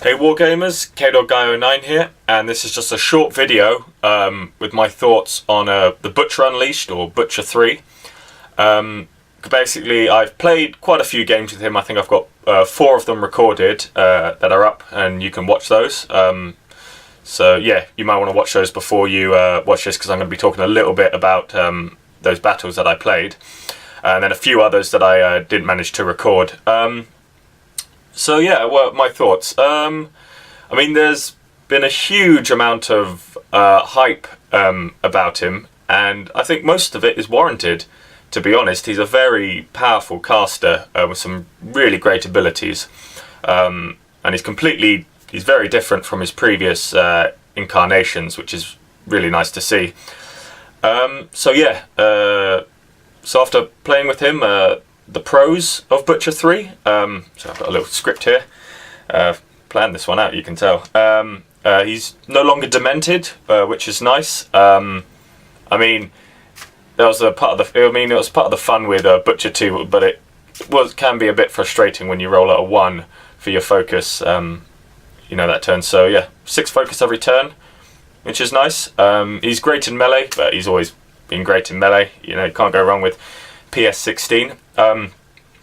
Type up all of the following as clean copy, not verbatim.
Hey Wargamers, KhadorGuy09 here, and this is just a short video with my thoughts on the Butcher Unleashed, or Butcher 3. Basically, I've played quite a few games with him. I think I've got 4 of them recorded that are up, and you can watch those. So yeah, you might want to watch those before you watch this, because I'm going to be talking a little bit about those battles that I played, and then a few others that I didn't manage to record. So yeah, well, my thoughts. I mean, there's been a huge amount of hype about him, and I think most of it is warranted, to be honest. He's a very powerful caster with some really great abilities, and he's very different from his previous incarnations, which is really nice to see. So yeah, so after playing with him, the pros of Butcher 3. So I've got a little script here. Planned this one out, you can tell. He's no longer demented, which is nice. I mean, that was a part of the. I mean, it was part of the fun with Butcher 2, but it can be a bit frustrating when you roll out a 1 for your focus. You know, that turn. So yeah, 6 focus every turn, which is nice. He's great in melee, but he's always been great in melee. You know, you can't go wrong with PS16.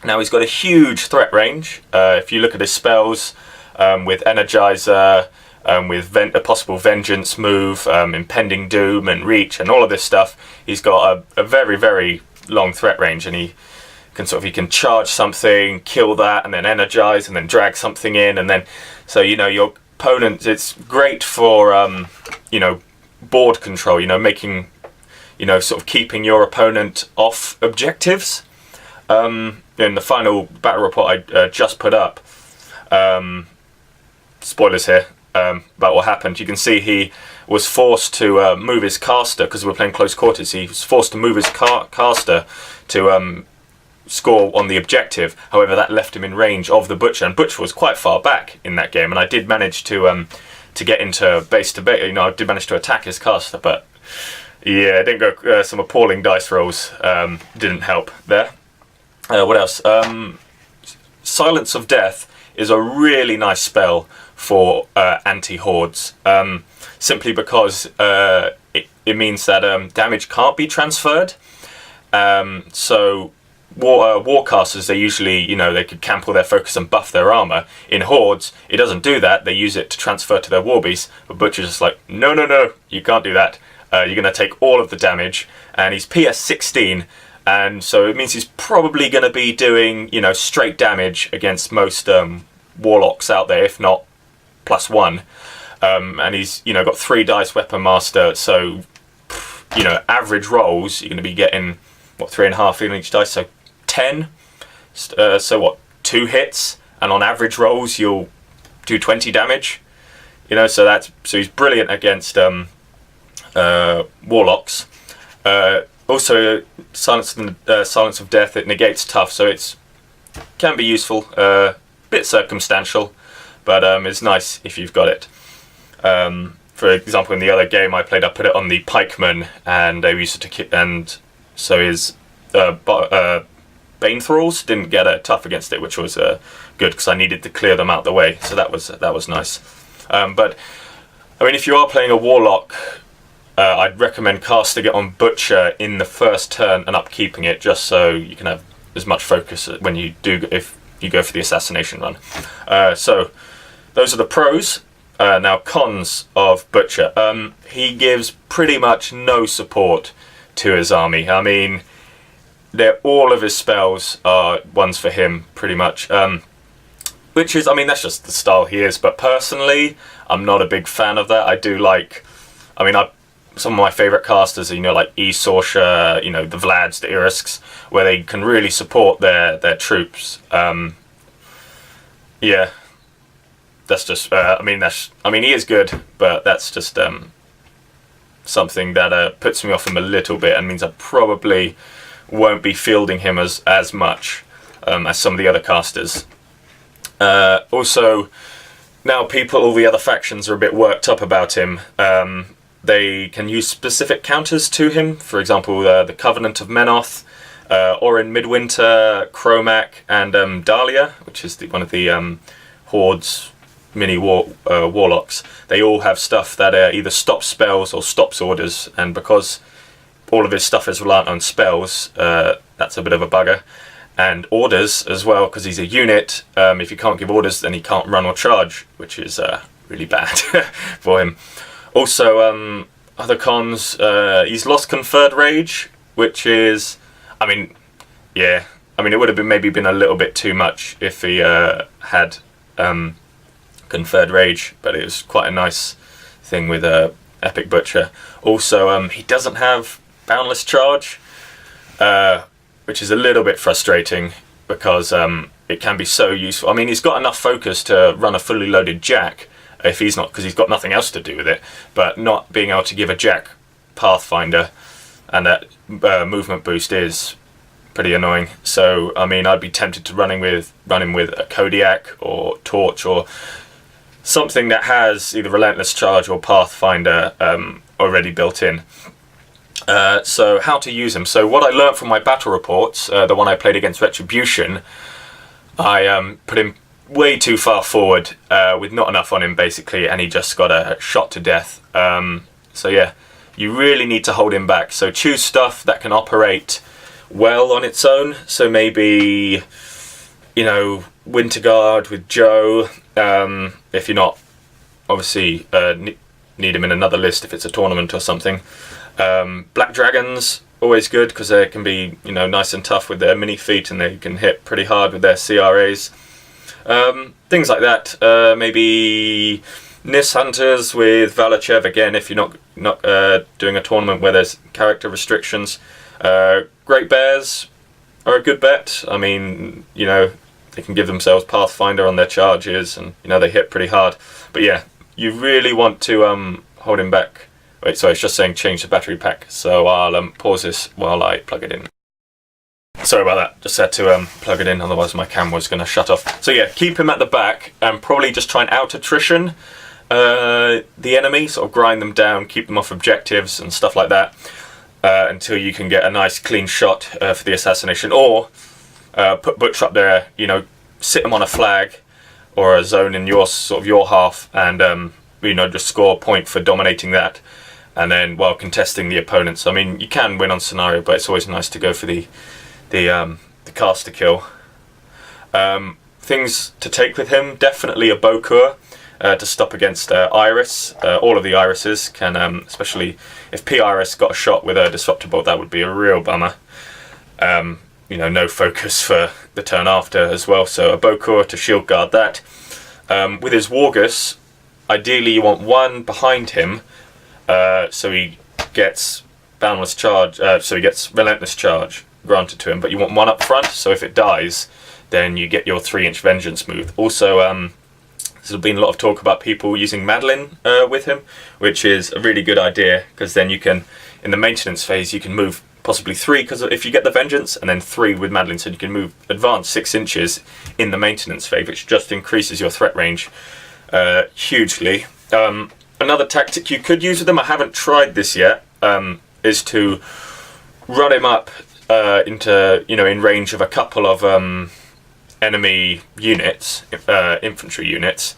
Now he's got a huge threat range. If you look at his spells, with Energizer, with a possible Vengeance move, Impending Doom and Reach and all of this stuff, he's got a very, very long threat range, and he can charge something, kill that, and then energize, and then drag something in, and then, so, you know, your opponent, it's great for, you know, board control, you know, making, you know, sort of keeping your opponent off objectives. In the final battle report I just put up, spoilers here about what happened, you can see he was forced to move his caster, because we were playing close quarters. He was forced to move his caster to score on the objective. However, that left him in range of the Butcher, and Butcher was quite far back in that game, and I did manage to get into base to base. You know, I did manage to attack his caster, but yeah, it didn't go. Some appalling dice rolls didn't help there. What else? Silence of Death is a really nice spell for anti-hordes, simply because it means that damage can't be transferred. So warcasters, they usually, you know, they could cancel their focus and buff their armor. In hordes, it doesn't do that. They use it to transfer to their warbeast, but Butcher's just like, no, you can't do that. You're going to take all of the damage, and he's PS16, and so it means he's probably going to be doing, you know, straight damage against most warlocks out there, if not +1. And he's, you know, got 3 dice weapon master, so, you know, average rolls, you're going to be getting, what, 3.5 in each dice, so 10. So what, 2 hits, and on average rolls you'll do 20 damage. You know, so he's brilliant against warlocks. Also, Silence of Death, it negates tough, so it can be useful. Bit circumstantial, but it's nice if you've got it. For example, in the other game I played, I put it on the pikeman, and they used it to and so his Bane Thralls didn't get a tough against it, which was good, because I needed to clear them out the way. So that was nice. But I mean, if you are playing a warlock, I'd recommend casting it on Butcher in the first turn and upkeeping it, just so you can have as much focus when you do, if you go for the assassination run. So those are the pros. Now, cons of Butcher. He gives pretty much no support to his army. I mean, all of his spells are ones for him, pretty much. Which is, I mean, that's just the style he is. But personally, I'm not a big fan of that. I do like, I mean, some of my favourite casters are, you know, like E-Sorsha, you know, the Vlads, the Irisks, where they can really support their troops. Yeah, that's just, I mean, he is good, but that's just something that puts me off him a little bit, and means I probably won't be fielding him as much as some of the other casters. Also, now all the other factions are a bit worked up about him. They can use specific counters to him. For example, the Covenant of Menoth, Orin Midwinter, Chromac, and Dahlia, which is one of the Horde's mini warlocks, they all have stuff that either stops spells or stops orders, and because all of his stuff is reliant on spells, that's a bit of a bugger. And orders as well, because he's a unit. If you can't give orders, then he can't run or charge, which is really bad for him. Also, other cons, he's lost Conferred Rage, which is, I mean, yeah, I mean, it would have been a little bit too much if he had Conferred Rage, but it was quite a nice thing with Epic Butcher. Also, he doesn't have Boundless Charge, which is a little bit frustrating because it can be so useful. I mean, he's got enough focus to run a fully loaded Jack if he's not, because he's got nothing else to do with it, but not being able to give a Jack Pathfinder and that movement boost is pretty annoying. So, I mean, I'd be tempted to run him with a Kodiak or Torch or something that has either Relentless Charge or Pathfinder already built in. So how to use him. So what I learned from my battle reports, the one I played against Retribution, I put him way too far forward with not enough on him basically, and he just got shot to death. So yeah, you really need to hold him back. So choose stuff that can operate well on its own. So maybe, you know, Winter Guard with Joe, if you're not obviously need him in another list if it's a tournament or something. Black Dragons, always good because they can be, you know, nice and tough with their mini feet and they can hit pretty hard with their CRAs. Things like that. Maybe Nis Hunters with Valachev again if you're not doing a tournament where there's character restrictions. Great Bears are a good bet. I mean, you know, they can give themselves Pathfinder on their charges and, you know, they hit pretty hard. But yeah, you really want to hold him back. Wait, sorry, it's just saying change the battery pack, so I'll pause this while I plug it in. Sorry about that, just had to plug it in, otherwise my camera was going to shut off. So yeah, keep him at the back and probably just try and out-attrition the enemy, sort of grind them down, keep them off objectives and stuff like that, until you can get a nice clean shot for the assassination. Or put Butcher up there, you know, sit him on a flag or a zone in your half and, you know, just score a point for dominating that. And then while contesting the opponents, I mean, you can win on scenario, but it's always nice to go for the caster kill. Things to take with him, definitely a Bokur to stop against Iris. All of the Irises can, especially if P-Iris got a shot with a Disruptor Bolt, that would be a real bummer. You know, no focus for the turn after as well, so a Bokur to shield guard that. With his Wargus, ideally you want one behind him, so he gets Boundless Charge, so he gets Relentless Charge granted to him, but you want one up front, so if it dies, then you get your 3-inch Vengeance move. Also, there's been a lot of talk about people using Madeline with him, which is a really good idea, because then you can, in the maintenance phase, you can move possibly 3, because if you get the Vengeance, and then 3 with Madeline, so you can move advance 6 inches in the maintenance phase, which just increases your threat range hugely. Another tactic you could use with them, I haven't tried this yet, is to run him up into, you know, in range of a couple of enemy units, infantry units,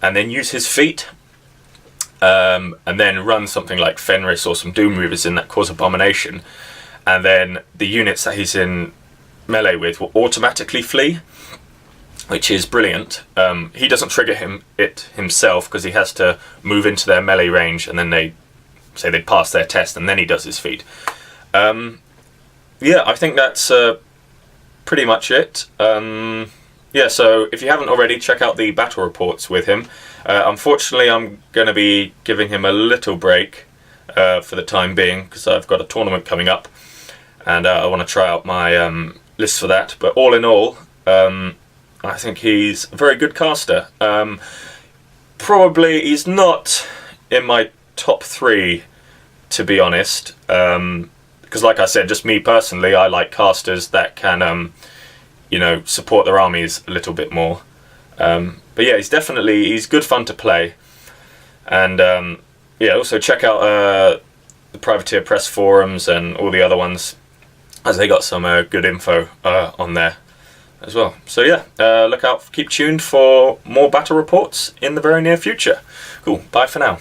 and then use his feet, and then run something like Fenris or some Doom Reavers in that cause Abomination, and then the units that he's in melee with will automatically flee, which is brilliant. He doesn't trigger it himself because he has to move into their melee range, and then they pass their test, and then he does his feat. Yeah, I think that's pretty much it. Yeah, so if you haven't already, check out the battle reports with him. Unfortunately, I'm going to be giving him a little break for the time being because I've got a tournament coming up, and I want to try out my list for that. But all in all, I think he's a very good caster. Probably he's not in my top 3, to be honest, because like I said, just me personally, I like casters that can, you know, support their armies a little bit more. But yeah, he's good fun to play. And yeah, also check out the Privateer Press forums and all the other ones, as they got some good info on there. as well. So yeah, look out, keep tuned for more battle reports in the very near future. Cool, bye for now.